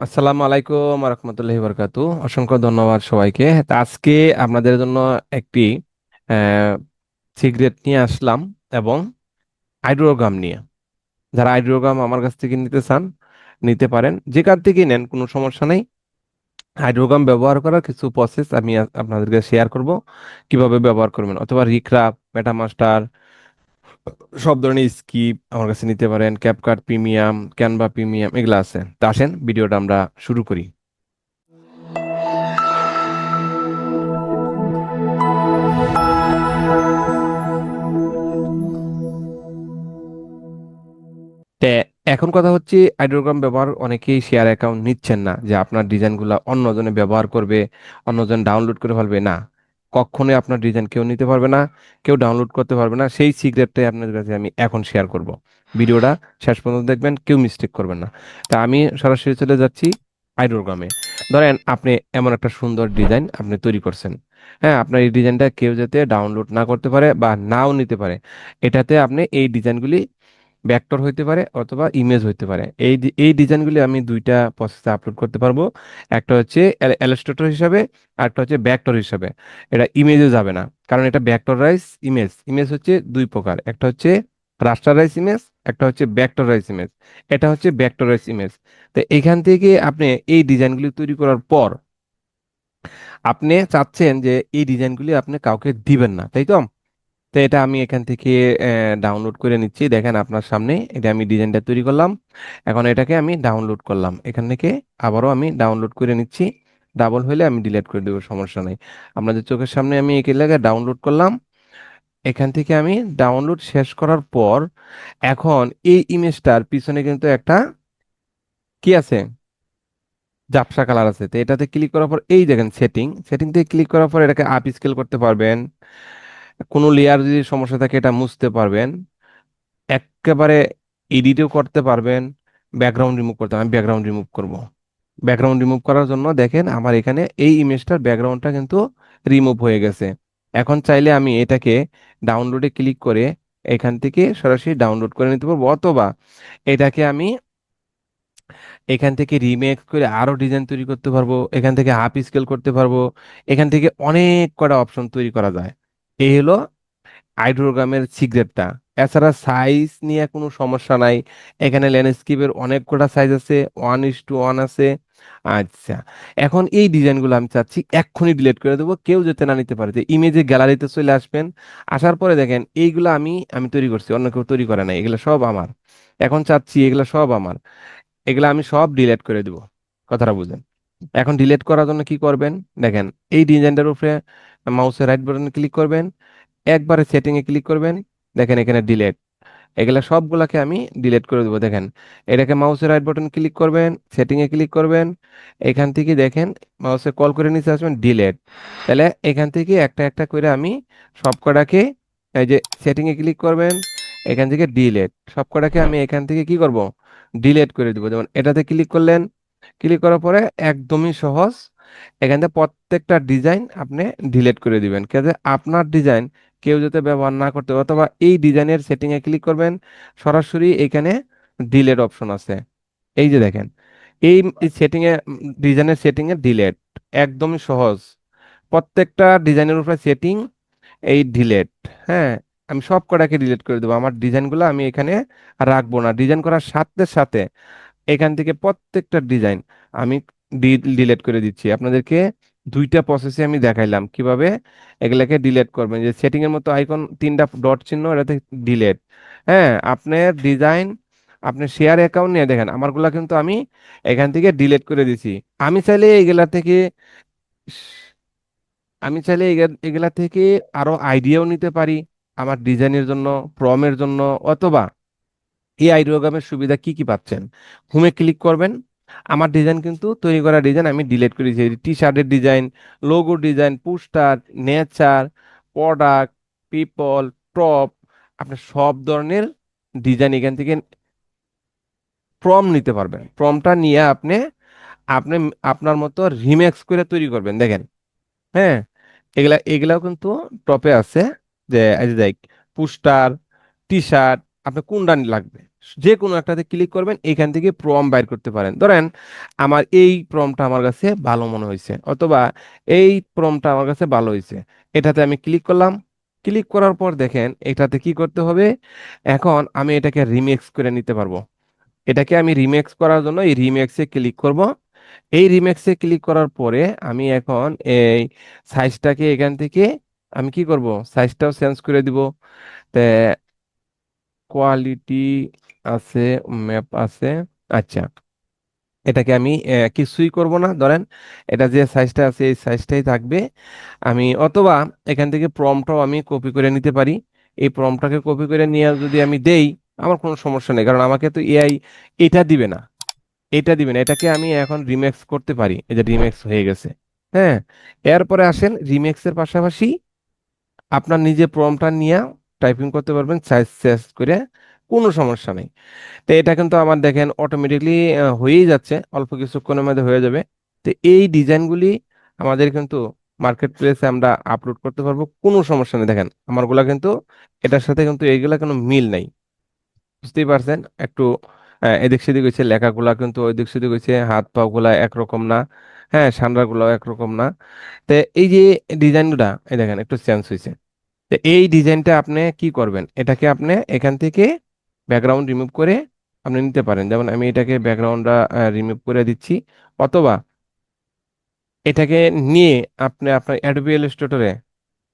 আসসালামু আলাইকুম রহমতুল্লাহি বরকাতু। অসংখ্য ধন্যবাদ সবাইকে। তা আজকে আপনাদের জন্য একটি সিগারেট নিয়ে আসলাম এবং আইড্রোগাম নিয়ে। যারা আইড্রোগাম আমার কাছ থেকে নিতে চান নিতে পারেন, যেখান থেকে নেন কোনো সমস্যা নেই। হাইড্রোগাম ব্যবহার করার কিছু প্রসেস আমি আপনাদেরকে শেয়ার করব, কিভাবে ব্যবহার করবেন। অথবা রিক্রাপ, মেটামাস্টার, সব ধরনের স্কিপ আমার কাছে নিতে পারেন। ক্যাপকাট প্রিমিয়াম, ক্যানভা প্রিমিয়াম এগুলো আছে। তা আসেন ভিডিওটা আমরা শুরু করি। তে এখন কথা হচ্ছে, আইডোগ্রাম ব্যবহার অনেকেই শেয়ার অ্যাকাউন্ট নিচ্ছেন না, যে আপনার ডিজাইনগুলো অন্যজনে ব্যবহার করবে, অন্যজন ডাউনলোড করে ফেলবে। না, কখনোই আপনার ডিজাইন কেউ নিতে পারবে না, কেউ ডাউনলোড করতে পারবে না। সেই সিক্রেটটাই আপনাদের কাছে আমি এখন শেয়ার করব। ভিডিওটা শেষ পর্যন্ত দেখবেন, কেউ মিস্টেক করবেন না। তা আমি সরাসরি চলে যাচ্ছি আইডোগ্রামে। ধরেন আপনি এমন একটা সুন্দর ডিজাইন আপনি তৈরি করছেন। হ্যাঁ, আপনার এই ডিজাইনটা কেউ যাতে ডাউনলোড না করতে পারে বা নাও নিতে পারে, এটাতে আপনি এই ডিজাইনগুলি ভেক্টর হইতে পারে অথবা ইমেজ হইতে পারে। এই ডিজাইনগুলি আমি দুইটা প্রসেসে আপলোড করতে পারবো। একটা হচ্ছে ইলাস্ট্রেটর হিসাবে, আর একটা হচ্ছে ভেক্টর হিসাবে। এটা ইমেজে যাবে না, কারণ এটা ভেক্টরাইজ ইমেজ। ইমেজ হচ্ছে দুই প্রকার, একটা হচ্ছে রাস্টারাইজ ইমেজ, একটা হচ্ছে ভেক্টরাইজ ইমেজ। এটা হচ্ছে ভেক্টরাইজ ইমেজ। তো এখান থেকে আপনি এই ডিজাইনগুলি তৈরি করার পর আপনি চাচ্ছেন যে এই ডিজাইনগুলি আপনি কাউকে দিবেন না, তাই তো? তো এটা আমি এখান থেকে ডাউনলোড করে নিচ্ছি। দেখেন আপনার সামনে এটা আমি ডিজাইনটা তৈরি করলাম। এখন এটাকে আমি ডাউনলোড করলাম এখান থেকে। আবারও আমি ডাউনলোড করে নিচ্ছি। ডাবল হলে আমি ডিলিট করে দেবো, সমস্যা নাই। আপনাদের চোখের সামনে আমি একে জায়গায় ডাউনলোড করলাম। এখান থেকে আমি ডাউনলোড শেষ করার পর এখন এই ইমেজটার পিছনে কিন্তু একটা কি আছে, ঝাপসা কালার আছে। তো এটাতে ক্লিক করার পর এই দেখেন সেটিং, সেটিং থেকে ক্লিক করার পর এটাকে আপ স্কেল করতে পারবেন। কোনো লেয়ার যদি সমস্যা থাকে এটা মুছতে পারবেন। একেবারে এডিটও করতে পারবেন। ব্যাকগ্রাউন্ড রিমুভ করতে, আমি ব্যাকগ্রাউন্ড রিমুভ করব। ব্যাকগ্রাউন্ড রিমুভ করার জন্য দেখেন আমার এখানে এই ইমেজটার ব্যাকগ্রাউন্ডটা কিন্তু রিমুভ হয়ে গেছে। এখন চাইলে আমি এটাকে ডাউনলোডে ক্লিক করে এখান থেকে সরাসরি ডাউনলোড করে নিতে পারবো, অথবা এটাকে আমি এখান থেকে রিমেক করে আরো ডিজাইন তৈরি করতে পারবো, এখান থেকে হাফ স্কেল করতে পারবো। এখান থেকে অনেক কটা অপশন তৈরি করা যায়। এই হলো আইড্রোগ্রামের সিক্রেটটা। এছাড়া সাইজ নিয়ে কোনো সমস্যা নাই। এখানে ল্যান্ডস্কেপের অনেক কটা সাইজ আছে, 1:1 আছে। আচ্ছা, এখন এই ডিজাইনগুলো আমি চাচ্ছি এক্ষুনি ডিলিট করে দেবো, কেউ যাতে না নিতে পারে। যে ইমেজে গ্যালারিতে চলে আসবেন, আসার পরে দেখেন এইগুলো আমি আমি তৈরি করছি, অন্য কেউ তৈরি করে নাই, এগুলো সব আমার। এখন চাচ্ছি এগুলো সব আমার, এগুলো আমি সব ডিলিট করে দিব। কথাটা বুঝেন? এখন ডিলিট করার জন্য কি করবেন, দেখেন এই ডিজাইনটার উপরে মাউসের রাইট বাটনে ক্লিক করবেন, একবারে সেটিং এ ক্লিক করবেন। দেখেন এখানে ডিলেট, এগুলা সবগুলাকে আমি ডিলিট করে দেবো। দেখেন এটাকে মাউসের রাইট বাটন ক্লিক করবেন, সেটিং এ ক্লিক করবেন। এখান থেকে দেখেন মাউসে কল করে নিচে আসবেন ডিলেট। তাহলে এখান থেকে একটা একটা করে আমি সবকটাকে, এই যে সেটিং এ ক্লিক করবেন, এখান থেকে ডিলেট, সবকটাকে আমি এখান থেকে কি করব, ডিলিট করে দিব। যেমন এটাতে ক্লিক করলেন, ক্লিক করার পরে একদমই সহজ, এখান থেকে প্রত্যেকটা ডিজাইন আপনি ডিলিট করে দিবেন। কাজে আপনার ডিজাইন কেউ যাতে ব্যবহার না করতে পারে। অথবা এই ডিজাইনের সেটিং এ ক্লিক করবেন, সরাসরি এখানে ডিলেট অপশন আছে। এই যে দেখেন এই সেটিং এ, ডিজাইনের সেটিং এ ডিলেট, একদমই সহজ। প্রত্যেকটা ডিজাইনের উপরে সেটিং, এই ডিলেট। হ্যাঁ, আমি সব কটাকে ডিলিট করে দেবো। আমার ডিজাইনগুলো আমি এখানে রাখবো না। ডিজাইন করার সাথে সাথে এখান থেকে প্রত্যেকটা ডিজাইন আমি ডিলিট করে দিচ্ছি। আপনাদেরকে দুইটা প্রসেসে আমি দেখাইলাম কিভাবে এগুলাকে ডিলিট করবেন। যে সেটিং এর মতো আইকন তিনটা ডট চিহ্ন, এটাতে ডিলিট। হ্যাঁ, আপনার ডিজাইন আপনি শেয়ার অ্যাকাউন্ট নিয়ে দেখেন আমারগুলা কিন্তু আমি এখান থেকে ডিলিট করে দিছি। আমি চাইলে এগুলা থেকে আমি চাইলে এগুলা থেকে আরো আইডিয়াও নিতে পারি আমার ডিজাইনের জন্য, প্রমের জন্য। অথবা এই আইডিওগ্রামের সুবিধা কি কি পাচ্ছেন, হোমে ক্লিক করবেন। আমার ডিজাইন কিন্তু তৈরি করা ডিজাইন আমি ডিলিট করে দিয়েছি। টি শার্টের design, logo design, poster, nature, product, people, top, আপনি সব ধরনের ডিজাইন এখান থেকে প্রম নিতে পারবেন। প্রমটা নিয়ে আপনি আপনি আপনার মতো রিমেক্স করে তৈরি করবেন। দেখেন, হ্যাঁ, এগুলাও কিন্তু টপে আছে। যে এই যে দেখ, পোস্টার, টি শার্ট, আপনার কোনটা লাগবে যে কোনো একটাতে ক্লিক করবেন, এখান থেকে প্রম বাইর করতে পারেন। ধরেন আমার এই প্রমটা আমার কাছে ভালো মনে হয়েছে, অথবা এই প্রমটা আমার কাছে ভালো হয়েছে, এটাতে আমি ক্লিক করলাম। ক্লিক করার পর দেখেন এটাতে কি করতে হবে, এখন আমি এটাকে রিমিক্স করে নিতে পারবো। এটাকে আমি রিমিক্স করার জন্য এই রিমিক্সে ক্লিক করব। এই রিমিক্সে ক্লিক করার পরে আমি এখন এই সাইজটাকে এখান থেকে আমি কি করব, সাইজটাও চেঞ্জ করে দিব। তে কোয়ালিটি আছে, ম্যাপ আছে। আচ্ছা, এটাকে আমি কিছুই করব না, ধরেন এটা যে সাইজটা আছে এই সাইজটাই থাকবে। আমি অথবা এখান থেকে প্রম্পটাও আমি কপি করে নিতে পারি। এই প্রম্পটটাকে কপি করে নিয়ে যদি আমি দেই, আমার কোনো সমস্যা নেই, কারণ আমাকে তো এআই এটা দিবে না। এটা দিবে না, এটাকে আমি এখন রিমেক্স করতে পারি। এই যে রিমেক্স হয়ে গেছে। হ্যাঁ, এরপরে আসেন রিমেক্সের পাশাপাশি আপনার নিজে প্রম্পটটা নিয়ে টাইপিং করতে পারবেন সাইজ চেঞ্জ করে, কোনো সমস্যা নেই। তো এটা কিন্তু আমার দেখেন অটোমেটিকলি হয়েই যাচ্ছে, অল্প কিছুক্ষণের মধ্যে হয়ে যাবে। তো এই ডিজাইনগুলি আমাদের কিন্তু মার্কেট প্লেসে আমরা আপলোড করতে পারবো, কোনো সমস্যা নেই। দেখেন আমারগুলা কিন্তু এটার সাথে কিন্তু এইগুলা কোনো মিল নাই, বুঝতেই পারছেন একটু। এদিক সেদিক হয়েছে, লেখাগুলা কিন্তু ওইদিক সেদিক হয়েছে, হাত পা গুলা একরকম না। হ্যাঁ, সান্ডা গুলাও একরকম না। তো এই যে ডিজাইনটা, এই দেখেন একটু চেঞ্জ হয়েছে। তো এই ডিজাইনটা আপনি কি করবেন, এটাকে আপনি এখান থেকে ব্যাকগ্রাউন্ড রিমুভ করে আপনি নিতে পারেন। যেমন আমি এটাকে ব্যাকগ্রাউন্ডটা রিমুভ করে দিচ্ছি, অথবা এটাকে নিয়ে আপনি আপনার অ্যাডোবি ইলাস্ট্রেটরে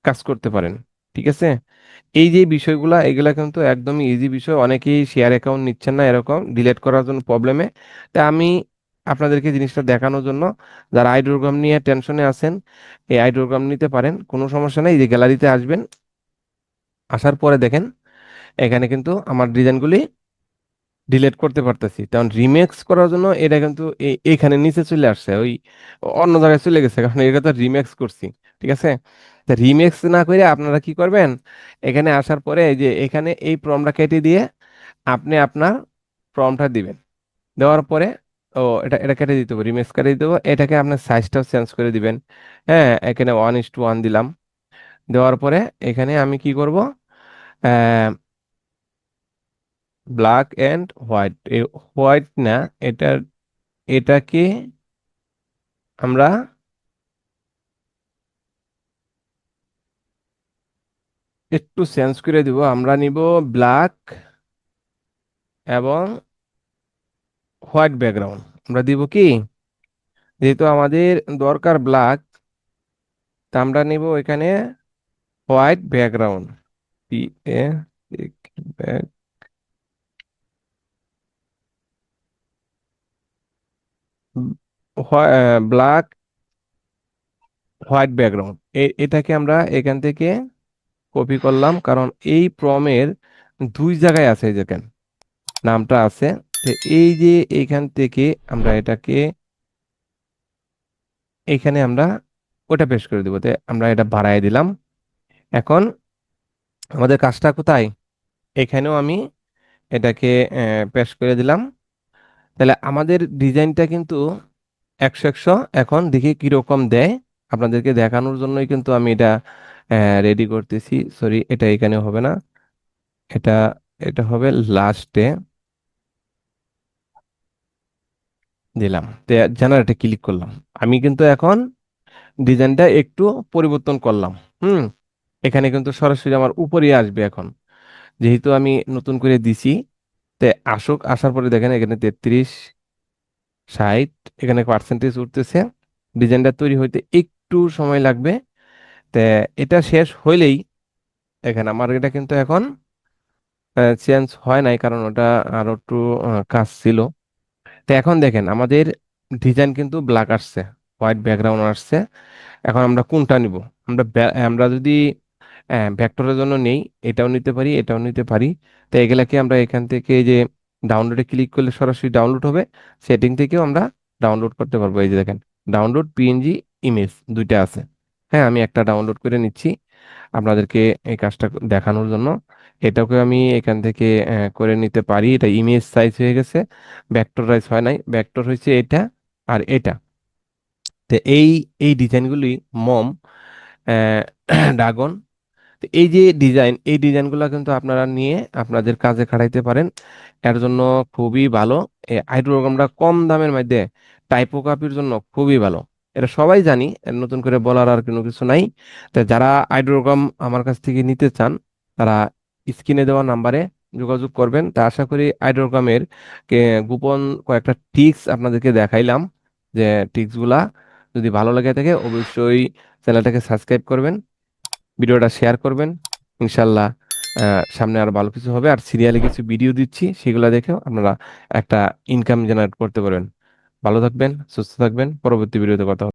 কাজ করতে পারেন। ঠিক আছে, এই যে বিষয়গুলা এগুলা কিন্তু একদমই ইজি বিষয়, অনেকেই শেয়ার অ্যাকাউন্ট নিচ্ছেন না এরকম ডিলিট করার জন্য প্রবলেমে। তা আমি আপনাদেরকে জিনিসটা দেখানোর জন্য, যারা আইডোগ্রাম নিয়ে টেনশনে আছেন, এই আইডোগ্রাম নিতে পারেন, কোনো সমস্যা নেই। এই যে গ্যালারিতে আসবেন, আসার পরে দেখেন এখানে কিন্তু আমার ডিজাইনগুলি ডিলিট করতে পারতেছি, কারণ রিমেক্স করার জন্য এটা কিন্তু এখানে নিচে চলে আসছে, ওই অন্য জায়গায় চলে গেছে, কারণ এটা তো রিমেক্স করছি। ঠিক আছে, তা রিমেক্স না করে আপনারা কি করবেন, এখানে আসার পরে এই যে এখানে এই প্রমটা কেটে দিয়ে আপনি আপনার প্রমটা দিবেন। দেওয়ার পরে ও এটা এটা কেটে দিতে হবে, রিমেক্স কেটে দিতে হবে, এটাকে আপনার সাইজটাও চেঞ্জ করে দিবেন। হ্যাঁ, এখানে 1:1 দিলাম। দেওয়ার পরে এখানে আমি কি করব, ব্ল্যাক এন্ড হোয়াইট, হোয়াইট না, এটা এটাকে আমরা একটু চেঞ্জ করে দিব। আমরা নিব ব্ল্যাক এবং হোয়াইট ব্যাকগ্রাউন্ড। আমরা দিব কি, যেহেতু আমাদের দরকার ব্ল্যাক, তা আমরা নিব এখানে white background. P A black white background, এটাকে আমরা এখান থেকে কপি করলাম, কারণ এই প্রমের দুই জায়গায় আছে, এই দেখেন নামটা আছে। তো এই যে এইখান থেকে আমরা এটাকে এখানে আমরা ওটা পেশ করে দিব। তো আমরা এটা বাড়ায় দিলাম। এখন আমাদের কাজটা কোথায়, এখানেও আমি এটাকে পেশ করে দিলাম। তাহলে আমাদের ডিজাইনটা কিন্তু 100 100। এখন দেখি কিরকম দেয়, আপনাদেরকে দেখানোর জন্যই কিন্তু আমি এটা রেডি করতেছি। সরি, এটা এখানে হবে না, এটা এটা হবে লাস্টে। দিলাম, তো জেনারেটে ক্লিক করলাম। আমি কিন্তু এখন ডিজাইনটা একটু পরিবর্তন করলাম। হুম, এখানে কিন্তু সরাসরি আমার উপরে আসবে এখন, যেহেতু আমি নতুন করে দিছি। তে আসুক, আসার পরে দেখেন এখানে 33 60 এখানে পার্সেন্টেজ উঠতেছে। ডিজাইনটা তৈরি হইতে একটু সময় লাগবে। তে এটা শেষ হইলেই এখানে আমার এটা কিন্তু এখন চেঞ্জ হয় নাই, কারণ ওটা আরো একটু কাজ ছিল। তো এখন দেখেন আমাদের ডিজাইন কিন্তু ব্ল্যাক আসছে, হোয়াইট ব্যাকগ্রাউন্ড আসছে। এখন আমরা কোনটা নিব, আমরা যদি ভেক্টরের জন্য নেই, এটাও নিতে পারি, এটাও নিতে পারি। তো এগুলাকে আমরা এখান থেকে এই যে ডাউনলোডে ক্লিক করলে সরাসরি ডাউনলোড হবে। সেটিং থেকেও আমরা ডাউনলোড করতে পারবো। এই যে দেখেন ডাউনলোড পিএনজি ইমেজ দুইটা আছে। হ্যাঁ, আমি একটা ডাউনলোড করে নিচ্ছি আপনাদেরকে এই কাজটা দেখানোর জন্য। এটাকে আমি এখান থেকে করে নিতে পারি। এটা ইমেজ সাইজ হয়ে গেছে, ভেক্টরাইজ হয় নাই, ভেক্টর হয়েছে এটা আর এটা। তো এই এই ডিজাইনগুলি মম, ড্রাগন, তো এই ডিজাইনগুলো কিন্তু আপনারা নিয়ে আপনাদের কাজে খাটাইতে পারেন। এর জন্য খুবই ভালো। এই আইড্রোগ্রামটা কম দামের মধ্যে টাইপোগ্রাফির জন্য খুবই ভালো। এটা সবাই জানি, এর নতুন করে বলার আর কোনো কিছু নাই। তো যারা আইড্রোগ্রাম আমার কাছ থেকে নিতে চান, তারা স্ক্রিনে দেওয়া নাম্বারে যোগাযোগ করবেন। তা আশা করি আইড্রোগ্রামের গোপন কয়েকটা টিপস আপনাদেরকে দেখাইলাম। যে টিপসগুলা যদি ভালো লাগে থাকে অবশ্যই চ্যানেলটাকে সাবস্ক্রাইব করবেন, ভিডিওটা শেয়ার করবেন। ইনশাল্লাহ সামনে আরো ভালো কিছু হবে, আর সিরিয়ালে কিছু ভিডিও দিচ্ছি, সেগুলো দেখেও আপনারা একটা ইনকাম জেনারেট করতে পারবেন। ভালো থাকবেন, সুস্থ থাকবেন, পরবর্তী ভিডিওতে কথা হবে।